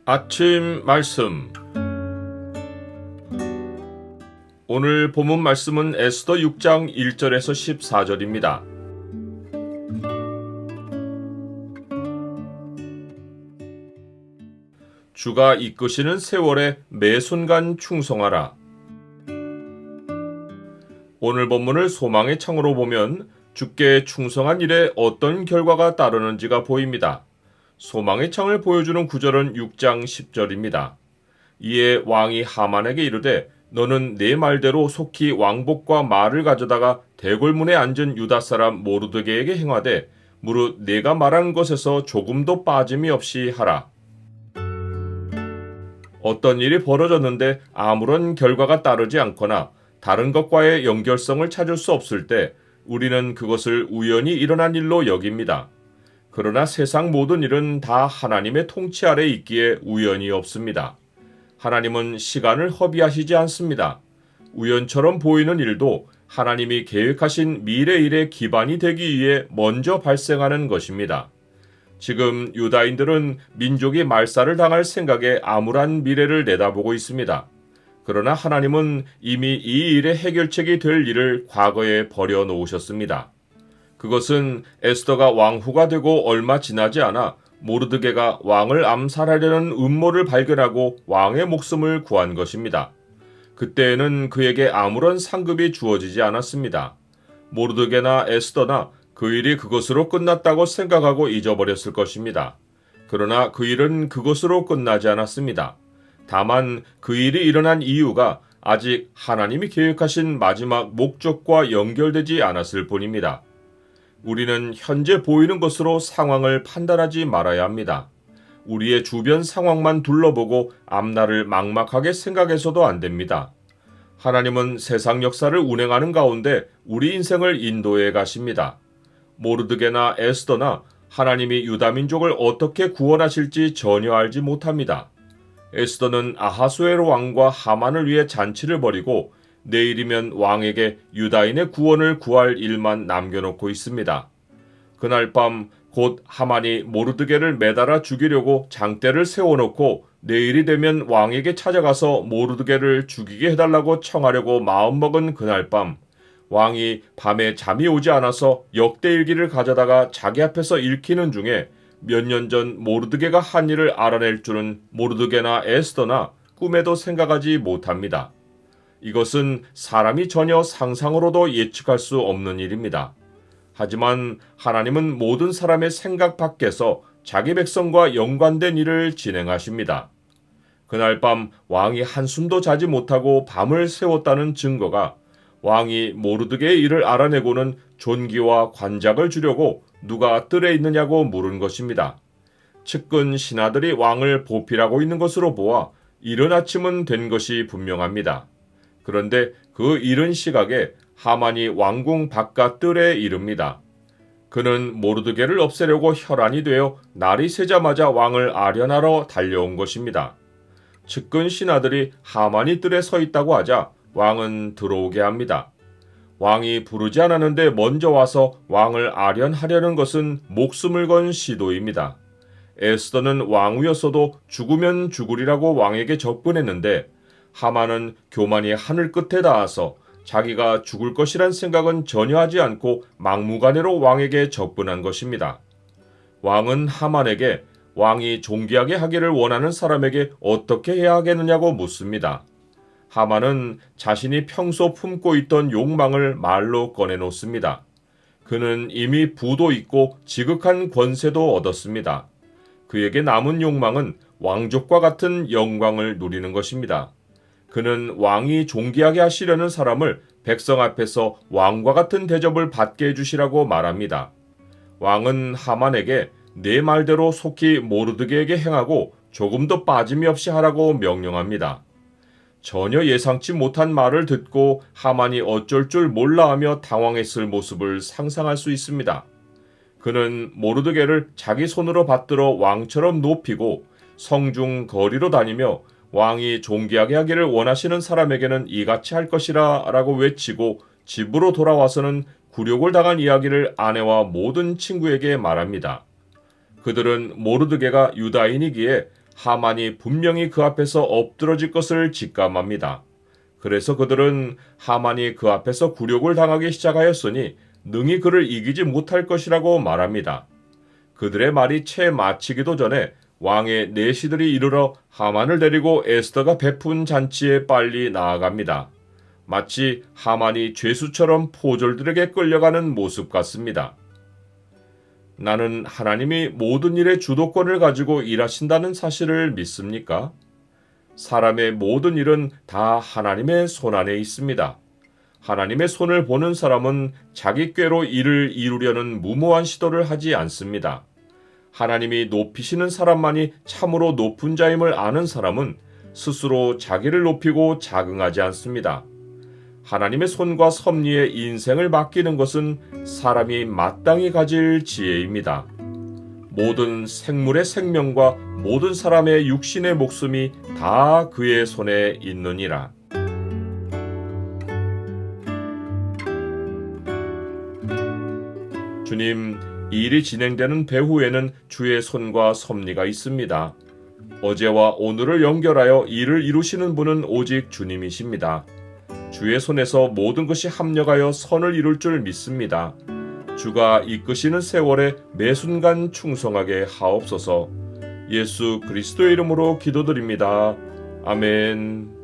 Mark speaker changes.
Speaker 1: 아침 말씀. 오늘 본문 말씀은 에스더 6장 1절에서 14절입니다. 주가 이끄시는 세월에 매 순간 충성하라. 오늘 본문을 소망의 창으로 보면 주께 충성한 일에 어떤 결과가 따르는지가 보입니다. 소망의 창을 보여주는 구절은 6장 10절입니다. 이에 왕이 하만에게 이르되 너는 내 말대로 속히 왕복과 말을 가져다가 대궐문에 앉은 유다 사람 모르드게에게 행하되 무릇 내가 말한 것에서 조금도 빠짐이 없이 하라. 어떤 일이 벌어졌는데 아무런 결과가 따르지 않거나 다른 것과의 연결성을 찾을 수 없을 때 우리는 그것을 우연히 일어난 일로 여깁니다. 그러나 세상 모든 일은 다 하나님의 통치 아래 있기에 우연이 없습니다. 하나님은 시간을 허비하시지 않습니다. 우연처럼 보이는 일도 하나님이 계획하신 미래 일의 기반이 되기 위해 먼저 발생하는 것입니다. 지금 유다인들은 민족이 말살을 당할 생각에 암울한 미래를 내다보고 있습니다. 그러나 하나님은 이미 이 일의 해결책이 될 일을 과거에 버려놓으셨습니다. 그것은 에스더가 왕후가 되고 얼마 지나지 않아 모르드게가 왕을 암살하려는 음모를 발견하고 왕의 목숨을 구한 것입니다. 그때에는 그에게 아무런 상급이 주어지지 않았습니다. 모르드게나 에스더나 그 일이 그것으로 끝났다고 생각하고 잊어버렸을 것입니다. 그러나 그 일은 그것으로 끝나지 않았습니다. 다만 그 일이 일어난 이유가 아직 하나님이 계획하신 마지막 목적과 연결되지 않았을 뿐입니다. 우리는 현재 보이는 것으로 상황을 판단하지 말아야 합니다. 우리의 주변 상황만 둘러보고 앞날을 막막하게 생각해서도 안 됩니다. 하나님은 세상 역사를 운행하는 가운데 우리 인생을 인도해 가십니다. 모르드게나 에스더나 하나님이 유다 민족을 어떻게 구원하실지 전혀 알지 못합니다. 에스더는 아하수에로 왕과 하만을 위해 잔치를 벌이고 내일이면 왕에게 유다인의 구원을 구할 일만 남겨놓고 있습니다. 그날 밤 곧 하만이 모르드게를 매달아 죽이려고 장대를 세워놓고 내일이 되면 왕에게 찾아가서 모르드게를 죽이게 해달라고 청하려고 마음먹은 그날 밤 왕이 밤에 잠이 오지 않아서 역대일기를 가져다가 자기 앞에서 읽히는 중에 몇 년 전 모르드게가 한 일을 알아낼 줄은 모르드게나 에스더나 꿈에도 생각하지 못합니다. 이것은 사람이 전혀 상상으로도 예측할 수 없는 일입니다. 하지만 하나님은 모든 사람의 생각 밖에서 자기 백성과 연관된 일을 진행하십니다. 그날 밤 왕이 한숨도 자지 못하고 밤을 새웠다는 증거가 왕이 모르드게의 일을 알아내고는 존귀와 관작을 주려고 누가 뜰에 있느냐고 물은 것입니다. 측근 신하들이 왕을 보필하고 있는 것으로 보아 이른 아침은 된 것이 분명합니다. 그런데 그 이른 시각에 하만이 왕궁 바깥 뜰에 이릅니다. 그는 모르드게를 없애려고 혈안이 되어 날이 새자마자 왕을 아련하러 달려온 것입니다. 측근 신하들이 하만이 뜰에 서 있다고 하자 왕은 들어오게 합니다. 왕이 부르지 않았는데 먼저 와서 왕을 아련하려는 것은 목숨을 건 시도입니다. 에스더는 왕후였어도 죽으면 죽으리라고 왕에게 접근했는데 하만은 교만이 하늘 끝에 닿아서 자기가 죽을 것이란 생각은 전혀 하지 않고 막무가내로 왕에게 접근한 것입니다. 왕은 하만에게 왕이 존귀하게 하기를 원하는 사람에게 어떻게 해야 하겠느냐고 묻습니다. 하만은 자신이 평소 품고 있던 욕망을 말로 꺼내놓습니다. 그는 이미 부도 있고 지극한 권세도 얻었습니다. 그에게 남은 욕망은 왕족과 같은 영광을 누리는 것입니다. 그는 왕이 존귀하게 하시려는 사람을 백성 앞에서 왕과 같은 대접을 받게 해주시라고 말합니다. 왕은 하만에게 내 말대로 속히 모르드게에게 행하고 조금도 빠짐이 없이 하라고 명령합니다. 전혀 예상치 못한 말을 듣고 하만이 어쩔 줄 몰라하며 당황했을 모습을 상상할 수 있습니다. 그는 모르드게를 자기 손으로 받들어 왕처럼 높이고 성중 거리로 다니며 왕이 존귀하게 하기를 원하시는 사람에게는 이같이 할 것이라 라고 외치고 집으로 돌아와서는 굴욕을 당한 이야기를 아내와 모든 친구에게 말합니다. 그들은 모르드게가 유다인이기에 하만이 분명히 그 앞에서 엎드러질 것을 직감합니다. 그래서 그들은 하만이 그 앞에서 굴욕을 당하기 시작하였으니 능히 그를 이기지 못할 것이라고 말합니다. 그들의 말이 채 마치기도 전에 왕의 내시들이 이르러 하만을 데리고 에스더가 베푼 잔치에 빨리 나아갑니다. 마치 하만이 죄수처럼 포졸들에게 끌려가는 모습 같습니다. 나는 하나님이 모든 일의 주도권을 가지고 일하신다는 사실을 믿습니까? 사람의 모든 일은 다 하나님의 손 안에 있습니다. 하나님의 손을 보는 사람은 자기 꾀로 일을 이루려는 무모한 시도를 하지 않습니다. 하나님이 높이시는 사람만이 참으로 높은 자임을 아는 사람은 스스로 자기를 높이고 자긍하지 않습니다. 하나님의 손과 섭리에 인생을 맡기는 것은 사람이 마땅히 가질 지혜입니다. 모든 생물의 생명과 모든 사람의 육신의 목숨이 다 그의 손에 있느니라. 주님, 이 일이 진행되는 배후에는 주의 손과 섭리가 있습니다. 어제와 오늘을 연결하여 일을 이루시는 분은 오직 주님이십니다. 주의 손에서 모든 것이 합력하여 선을 이룰 줄 믿습니다. 주가 이끄시는 세월에 매 순간 충성하게 하옵소서. 예수 그리스도의 이름으로 기도드립니다. 아멘.